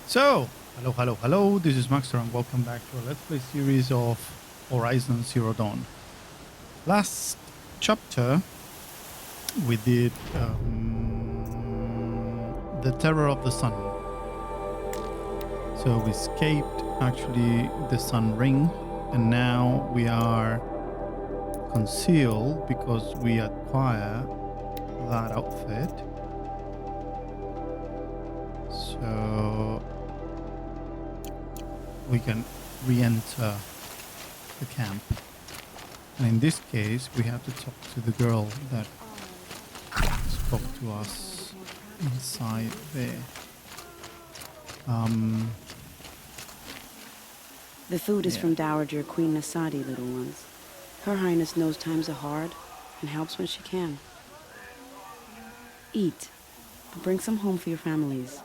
So, hello, this is Maxter and welcome back to our Let's Play series of Horizon Zero Dawn. Last chapter, we did the Terror of the Sun. So we escaped actually the Sun Ring, and now we are concealed because we acquire that outfit. So we can re-enter the camp. And in this case, we have to talk to the girl that spoke to us inside there. The food is from Dowager Queen Nasadi, little ones. Her Highness knows times are hard and helps when she can. Eat, but bring some home for your families,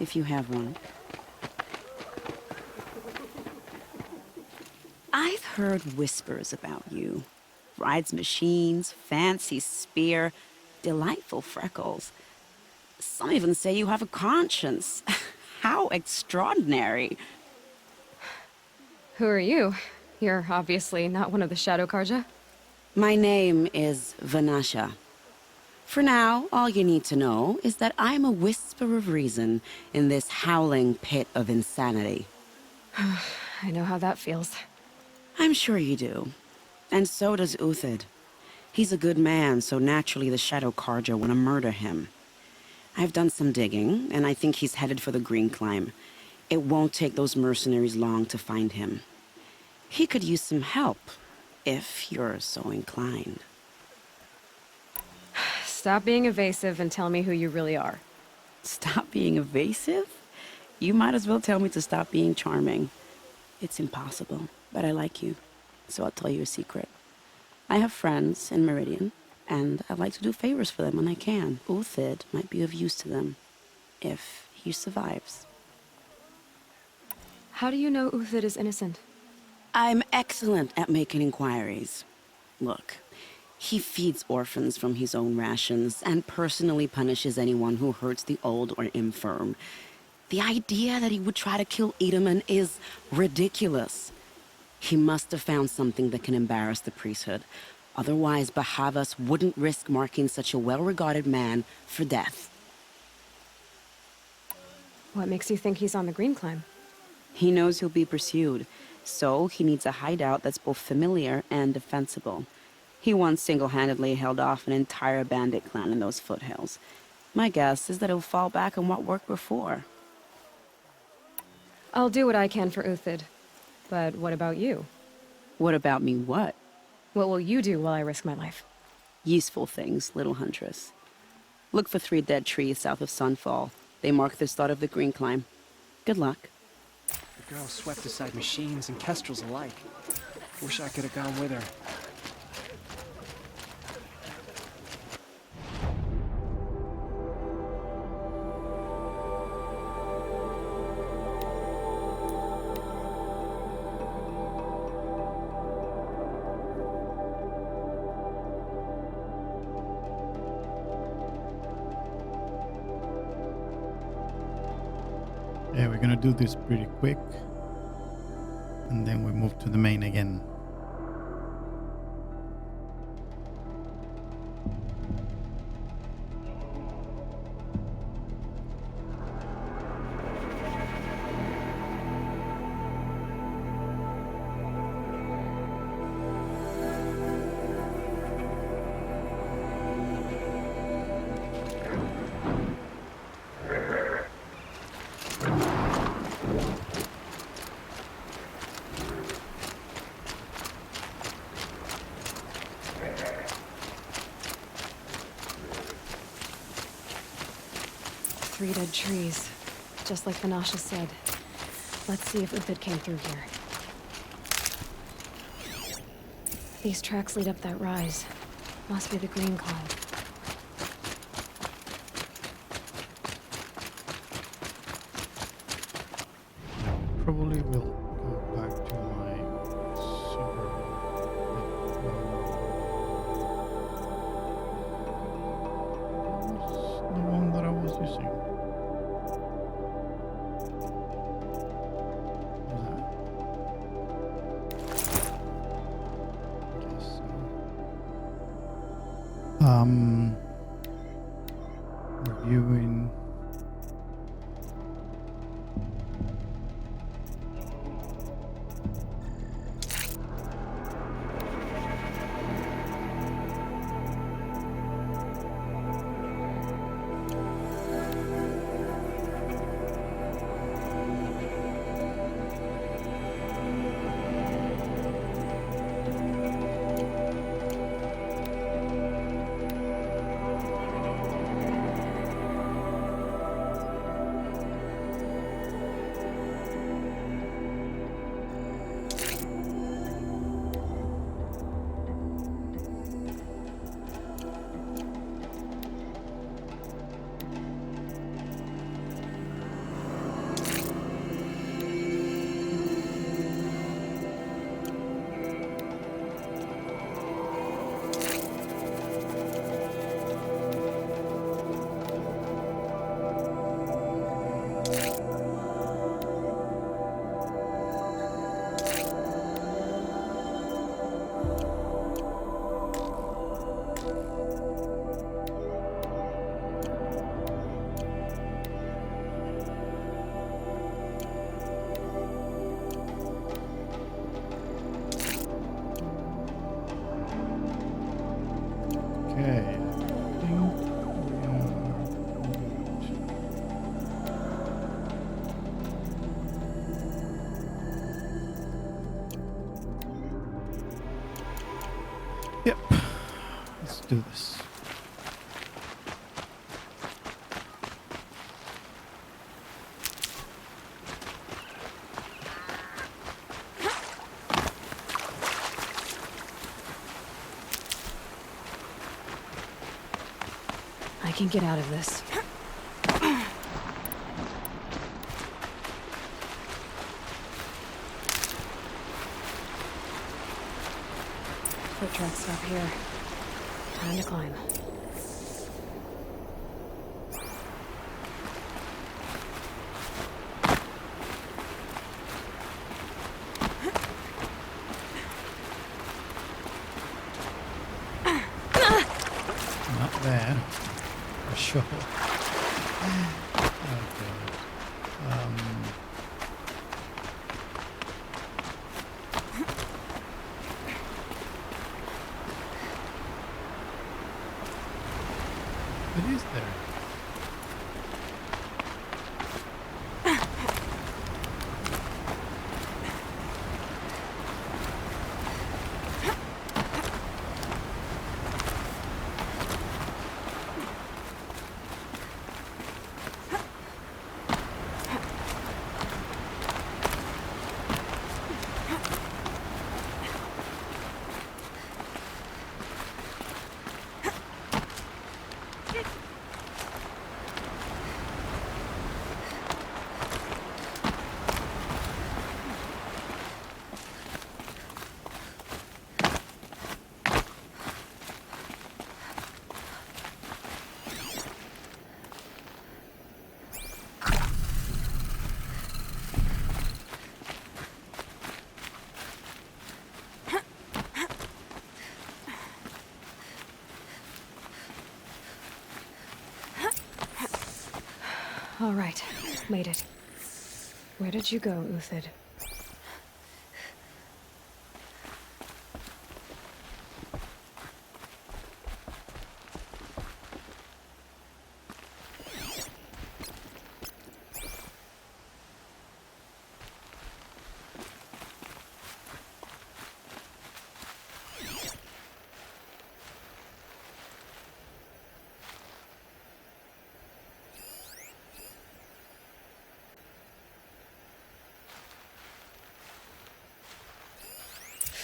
if you have one. I've heard whispers about you. Rides machines, fancy spear, delightful freckles. Some even say you have a conscience. How extraordinary. Who are you? You're obviously not one of the Shadow Karja. My name is Vanasha. For now, all you need to know is that I'm a whisper of reason in this howling pit of insanity. I know how that feels. I'm sure you do. And so does Uthid. He's a good man, so naturally the Shadow Karja want to murder him. I've done some digging, and I think he's headed for the Green Climb. It won't take those mercenaries long to find him. He could use some help, if you're so inclined. Stop being evasive and tell me who you really are. Stop being evasive? You might as well tell me to stop being charming. It's impossible, but I like you, so I'll tell you a secret. I have friends in Meridian, and I like to do favors for them when I can. Uthid might be of use to them, if he survives. How do you know Uthid is innocent? I'm excellent at making inquiries. Look, he feeds orphans from his own rations and personally punishes anyone who hurts the old or infirm. The idea that he would try to kill Edelman is ridiculous. He must have found something that can embarrass the priesthood. Otherwise, Bahavas wouldn't risk marking such a well-regarded man for death. What makes you think he's on the Green Climb? He knows he'll be pursued, so he needs a hideout that's both familiar and defensible. He once single-handedly held off an entire bandit clan in those foothills. My guess is that he'll fall back on what worked before. I'll do what I can for Uthid. But what about you? What about me what? What will you do while I risk my life? Useful things, little huntress. Look for 3 dead trees south of Sunfall. They mark the start of the Green Climb. Good luck. The girl swept aside machines and kestrels alike. Wish I could have gone with her. Yeah, we're gonna do this pretty quick. And then we move to the main again. Three dead trees. Just like Vanasha said. Let's see if Uthid came through here. These tracks lead up that rise. Must be the Green Climb. Probably will go back to my super. The one that I was using. Reviewing. Okay, I think we are good. Yep, let's do this. I can get out of this. Foot tracks stop here. Time to climb. Not there. For sure. Okay. It is there. All right, made it. Where did you go, Uthid?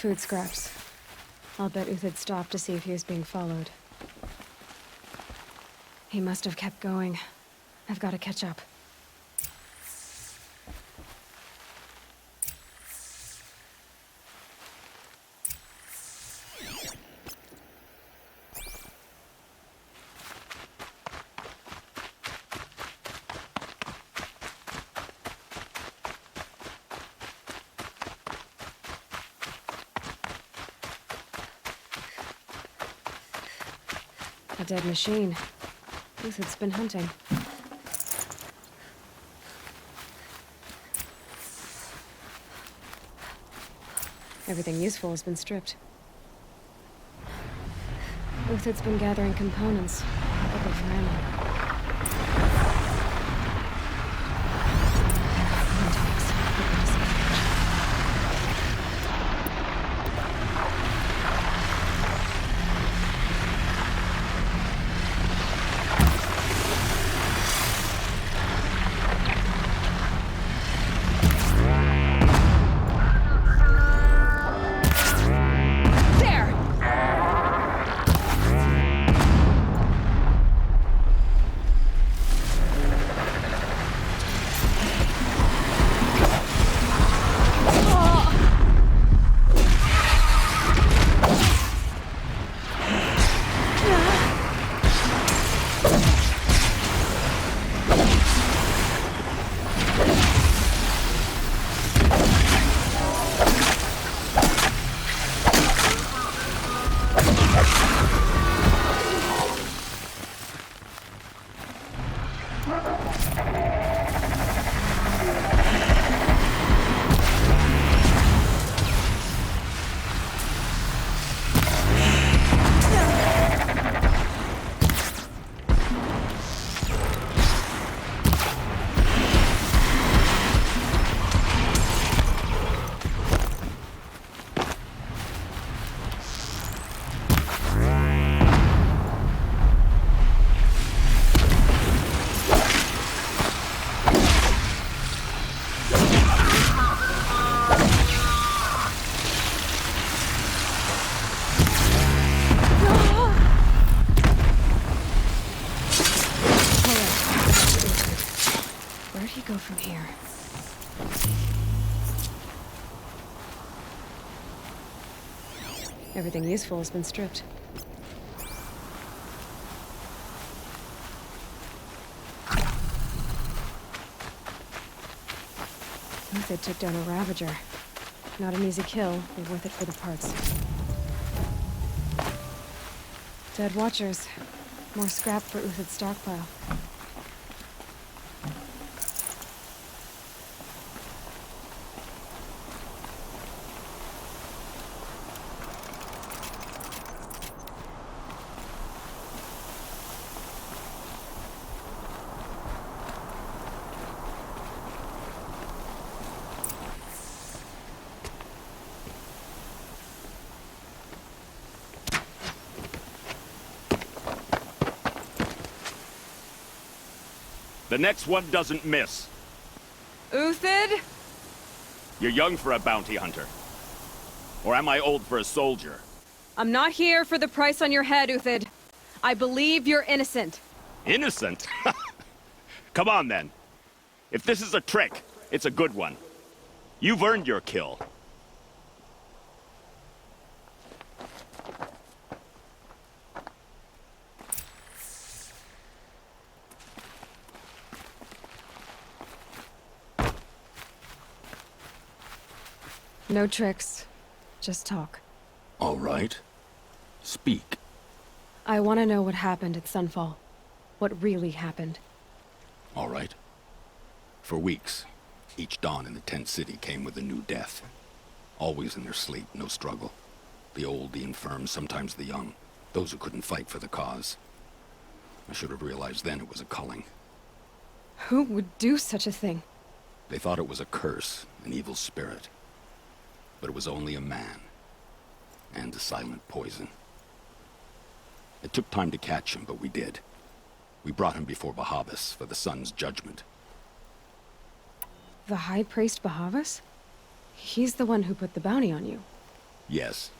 Food scraps. I'll bet Uthid stopped to see if he was being followed. He must have kept going. I've got to catch up. A dead machine. Uthid's been hunting. Everything useful has been stripped. Uthid's been gathering components, probably for ammo. Contacts. Looking to salvage. From here. Everything useful has been stripped. Uthid took down a Ravager. Not an easy kill, but worth it for the parts. Dead Watchers. More scrap for Uthid's stockpile. The next one doesn't miss. Uthid? You're young for a bounty hunter. Or am I old for a soldier? I'm not here for the price on your head, Uthid. I believe you're innocent. Innocent? Come on, then. If this is a trick, it's a good one. You've earned your kill. No tricks. Just talk. All right. Speak. I want to know what happened at Sunfall. What really happened. All right. For weeks, each dawn in the tent city came with a new death. Always in their sleep, no struggle. The old, the infirm, sometimes the young. Those who couldn't fight for the cause. I should have realized then it was a culling. Who would do such a thing? They thought it was a curse, an evil spirit. But it was only a man. And a silent poison. It took time to catch him, but we did. We brought him before Bahavas for the sun's judgment. The High Priest Bahavas? He's the one who put the bounty on you. Yes.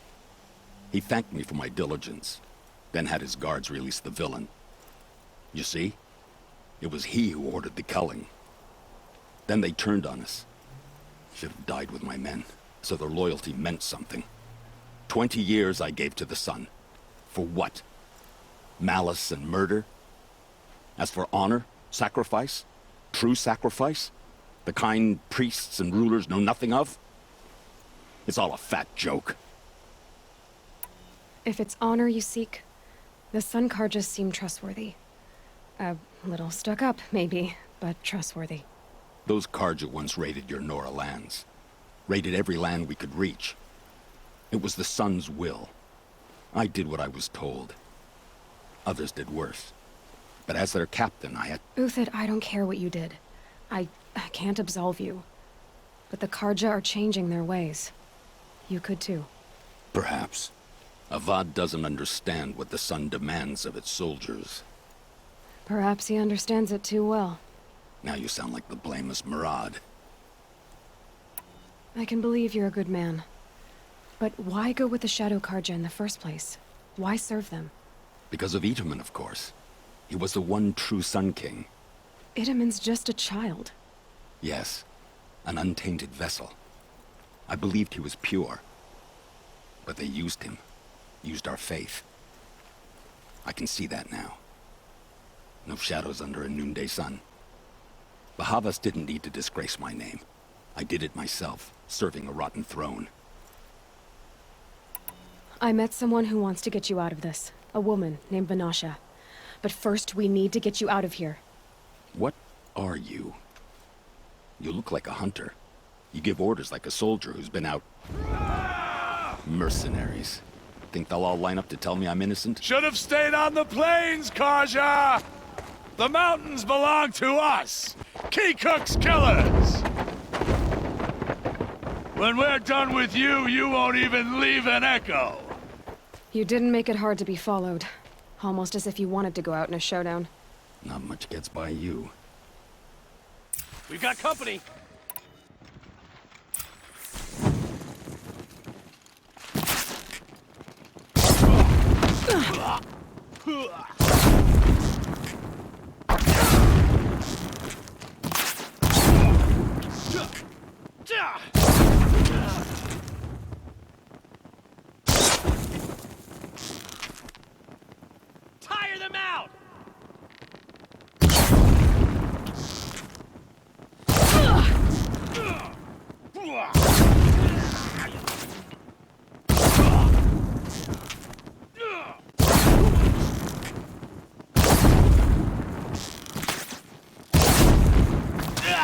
He thanked me for my diligence, then had his guards release the villain. You see? It was he who ordered the culling. Then they turned on us. Should have died with my men. So their loyalty meant something. 20 years I gave to the sun. For what? Malice and murder? As for honor, sacrifice, true sacrifice, the kind priests and rulers know nothing of? It's all a fat joke. If it's honor you seek, The Sun Karjas seem trustworthy. A little stuck up, maybe, but trustworthy. Those Karja once raided your Nora lands. Raided every land we could reach. It was the Sun's will. I did what I was told. Others did worse. But as their captain, I had... Uthid, I don't care what you did. I can't absolve you. But the Karja are changing their ways. You could too. Perhaps. Avad doesn't understand what the Sun demands of its soldiers. Perhaps he understands it too well. Now you sound like the blameless Murad. I can believe you're a good man. But why go with the Shadow Karja in the first place? Why serve them? Because of Itaman, of course. He was the one true Sun King. Itaman's just a child. Yes, an untainted vessel. I believed he was pure. But they used him. Used our faith. I can see that now. No shadows under a noonday sun. Bahavas didn't need to disgrace my name. I did it myself, serving a rotten throne. I met someone who wants to get you out of this. A woman named Vanasha. But first, we need to get you out of here. What are you? You look like a hunter. You give orders like a soldier who's been out... Mercenaries. Think they'll all line up to tell me I'm innocent? Should have stayed on the plains, Karja! The mountains belong to us! Keecook's killers! When we're done with you, you won't even leave an echo! You didn't make it hard to be followed. Almost as if you wanted to go out in a showdown. Not much gets by you. We've got company! Tire them out!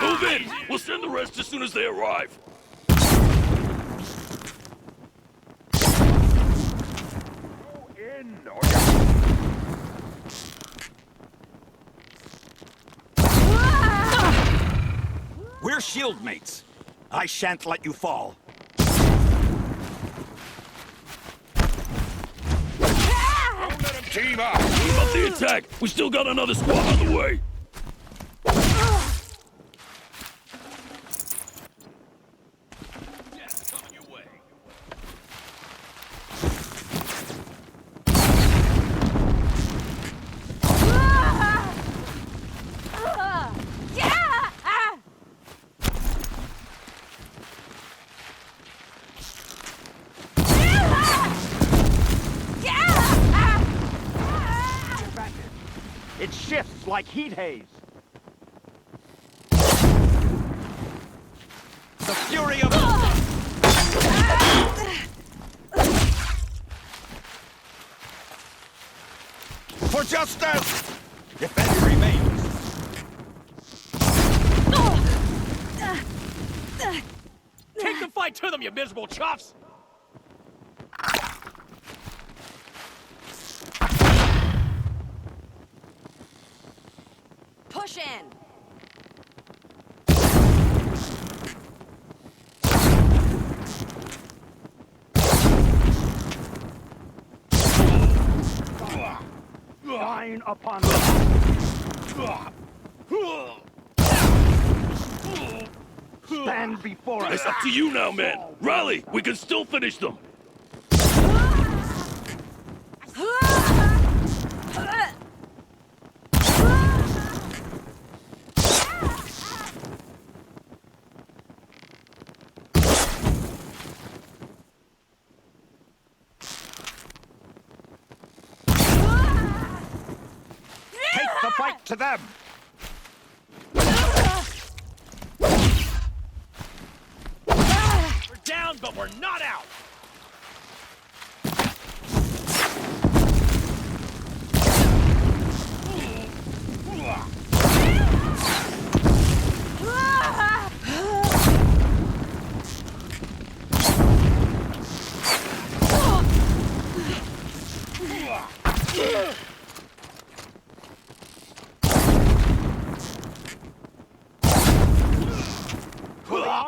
Move in! We'll send the rest as soon as they arrive. We're shield mates. I shan't let you fall. Team up! What about the attack? We still got another squad on the way. It shifts like heat haze. The fury of... For justice! If any remains. Take the fight to them, you miserable chops! Push in! Line upon stand before us. It's up to you now, men. Rally! We can still finish them. Take the fight to them. We're down, but we're not out!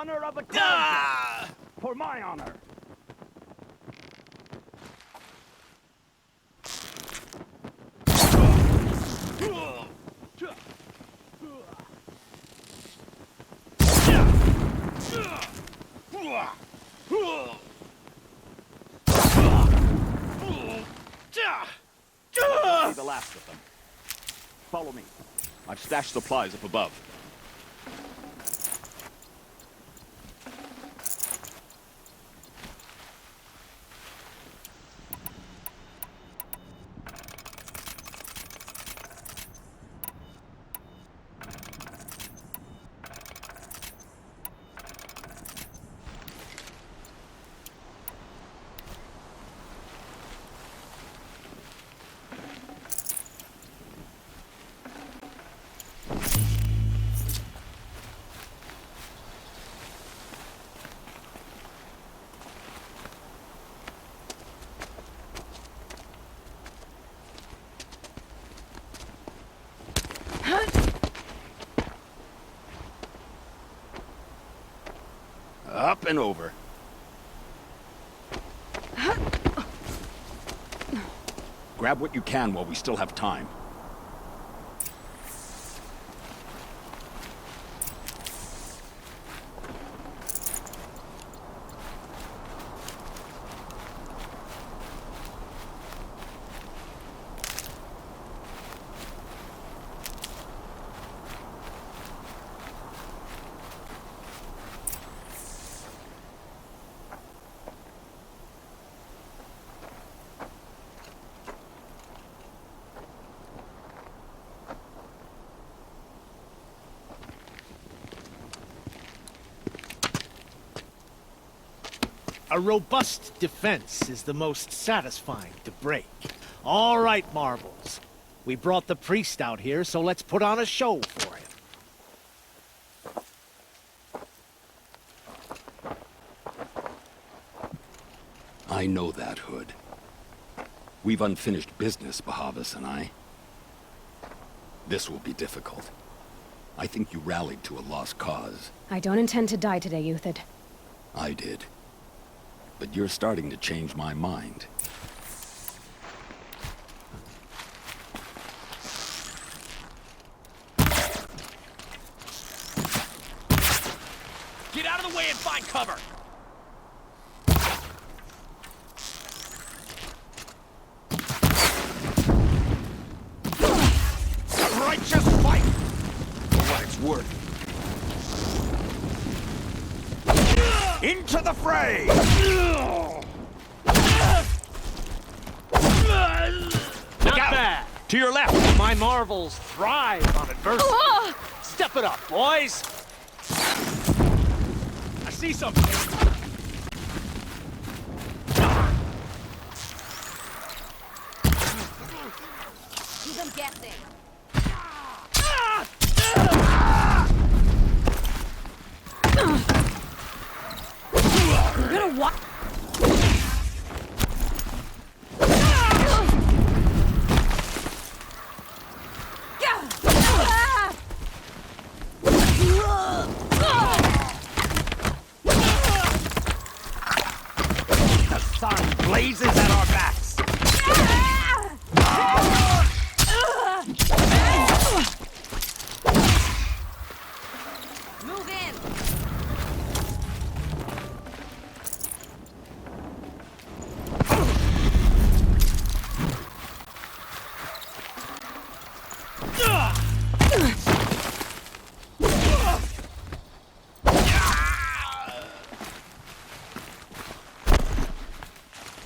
honor of the Karja. For my honor. Be the last of them. Follow me. I've stashed supplies up above. Up and over. Grab what you can while we still have time. A robust defense is the most satisfying to break. All right, Marbles. We brought the priest out here, so let's put on a show for him. I know that, Hood. We've unfinished business, Bahavas and I. This will be difficult. I think you rallied to a lost cause. I don't intend to die today, Euthyd. I did. But you're starting to change my mind. Get out of the way and find cover! A righteous fight! For what it's worth. Into the fray! Not bad. To your left! My Marvels thrive on adversity. Step it up, boys! I see something! Keep him guessing. You're gonna what? The sun blazes at our backs! Move in.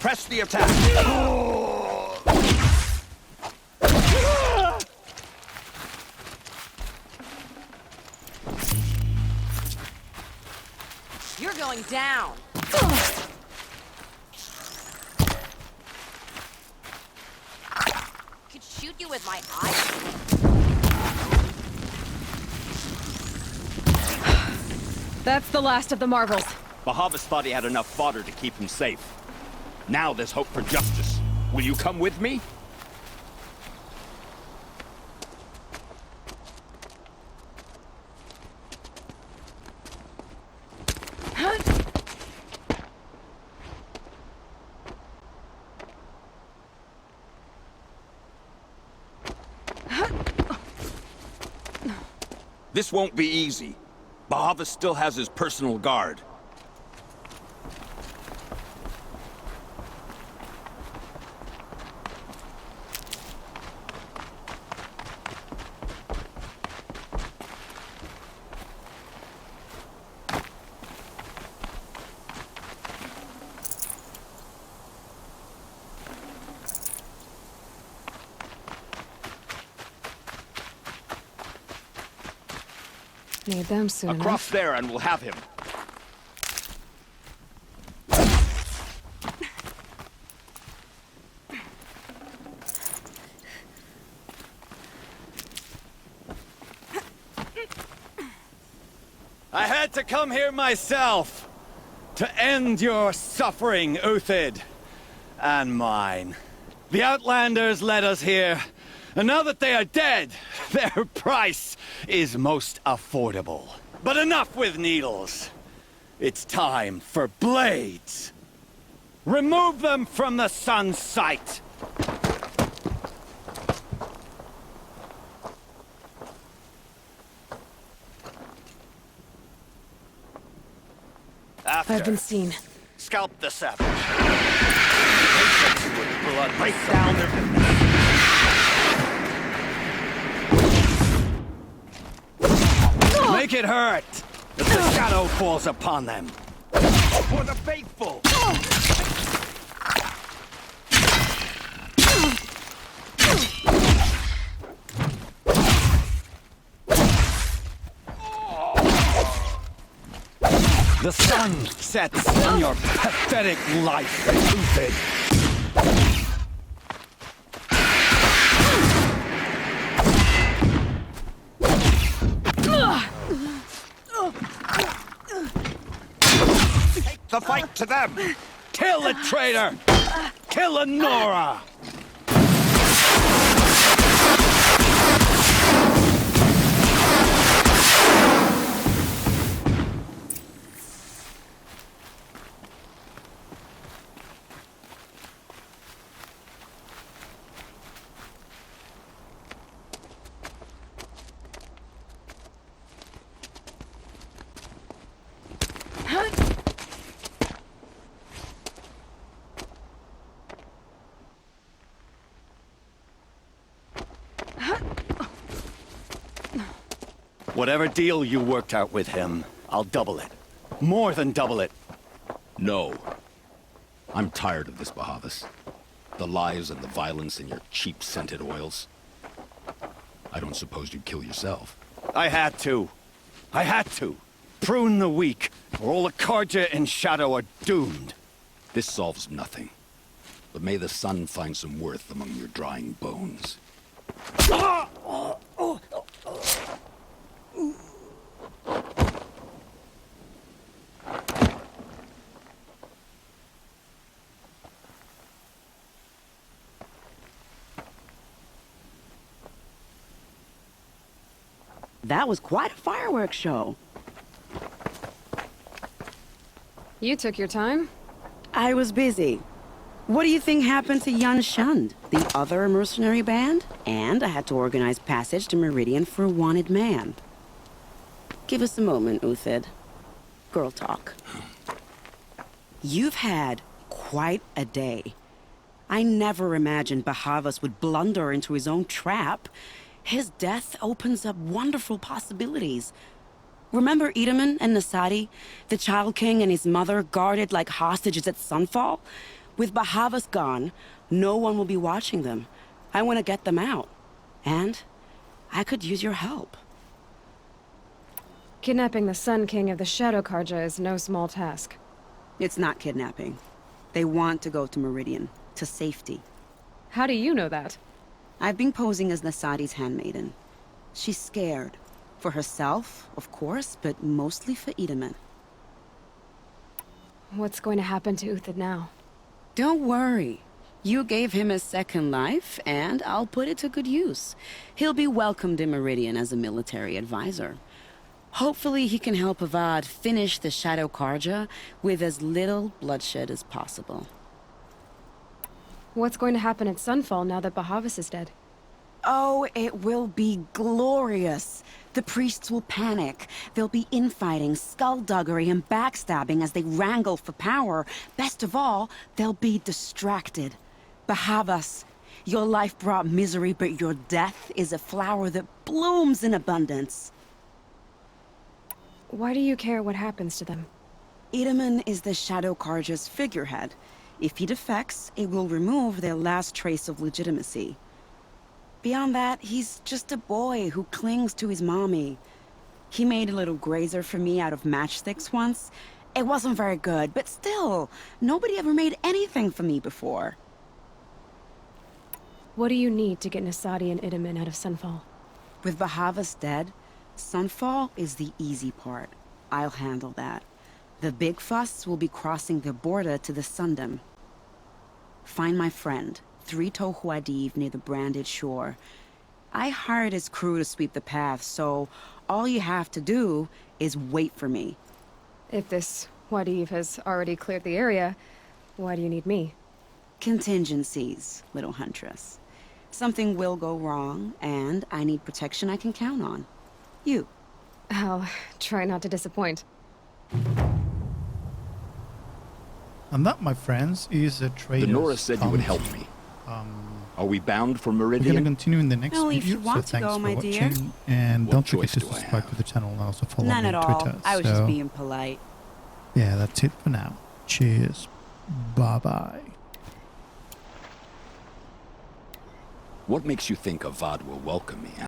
Press the attack! You're going down. Could shoot you with my eyes. That's the last of the Marvels. Bahavas thought he had enough fodder to keep him safe. Now there's hope for justice. Will you come with me? This won't be easy. Bahavas still has his personal guard. Need them soon Across enough. there and we'll have him. I had to come here myself to end your suffering, Uthid, and mine. The Outlanders led us here, and now that they are dead, their price is most affordable. But enough with needles. It's time for blades. Remove them from the sun's sight. After, I've been seen. scalp the savage. Patience with blood. Break down their defense. Make it hurt if the shadow falls upon them. For the faithful. The sun sets on your pathetic life, Uthid. Take the fight to them! Kill the traitor! Kill Lenora! Whatever deal you worked out with him, I'll double it. More than double it. No. I'm tired of this, Bahavas. The lies and the violence and your cheap scented oils. I don't suppose you'd kill yourself. I had to. I had to. Prune the weak, or all the Karja and Shadow are doomed. This solves nothing. But may the sun find some worth among your drying bones. That was quite a fireworks show. You took your time? I was busy. What do you think happened to Jan Shund, the other mercenary band? And I had to organize passage to Meridian for a wanted man. Give us a moment, Uthid. Girl talk. You've had quite a day. I never imagined Bahavas would blunder into his own trap. His death opens up wonderful possibilities. Remember Edaman and Nasadi, the Child King and his mother guarded like hostages at sunfall? With Bahavas gone, no one will be watching them. I want to get them out. And I could use your help. Kidnapping the Sun King of the Shadow Karja is no small task. It's not kidnapping. They want to go to Meridian, to safety. How do you know that? I've been posing as Nasadi's handmaiden. She's scared. For herself, of course, but mostly for Edaman. What's going to happen to Uthid now? Don't worry. You gave him a second life, and I'll put it to good use. He'll be welcomed in Meridian as a military advisor. Hopefully he can help Avad finish the Shadow Karja with as little bloodshed as possible. What's going to happen at Sunfall now that Bahavas is dead? Oh, it will be glorious. The priests will panic. There'll be infighting, skullduggery, and backstabbing as they wrangle for power. Best of all, they'll be distracted. Bahavas, your life brought misery, but your death is a flower that blooms in abundance. Why do you care what happens to them? Itaman is the Shadow Carja's figurehead. If he defects, it will remove their last trace of legitimacy. Beyond that, he's just a boy who clings to his mommy. He made a little grazer for me out of matchsticks once. It wasn't very good, but still, nobody ever made anything for me before. What do you need to get Nasadi and Itaman out of Sunfall? With Bahavas dead, Sunfall is the easy part. I'll handle that. The big fuss will be crossing the border to the Sundom. Find my friend, 3-Toe Huadiv near the branded shore. I hired his crew to sweep the path, so all you have to do is wait for me. If this Huadiv has already cleared the area, why do you need me? Contingencies, little huntress. Something will go wrong, and I need protection I can count on. You. I'll try not to disappoint. And that, my friends, is a traitor. The Nora said you would help me. Are we bound for Meridian? We're going to continue in the next Only video, if you want so to thanks go, for my watching. dear. And What don't forget choice to do I subscribe have? to the channel and also follow None me at on all. Twitter. I was so, just being polite. yeah, that's it for now. Cheers. Bye-bye. What makes you think Avad will welcome me?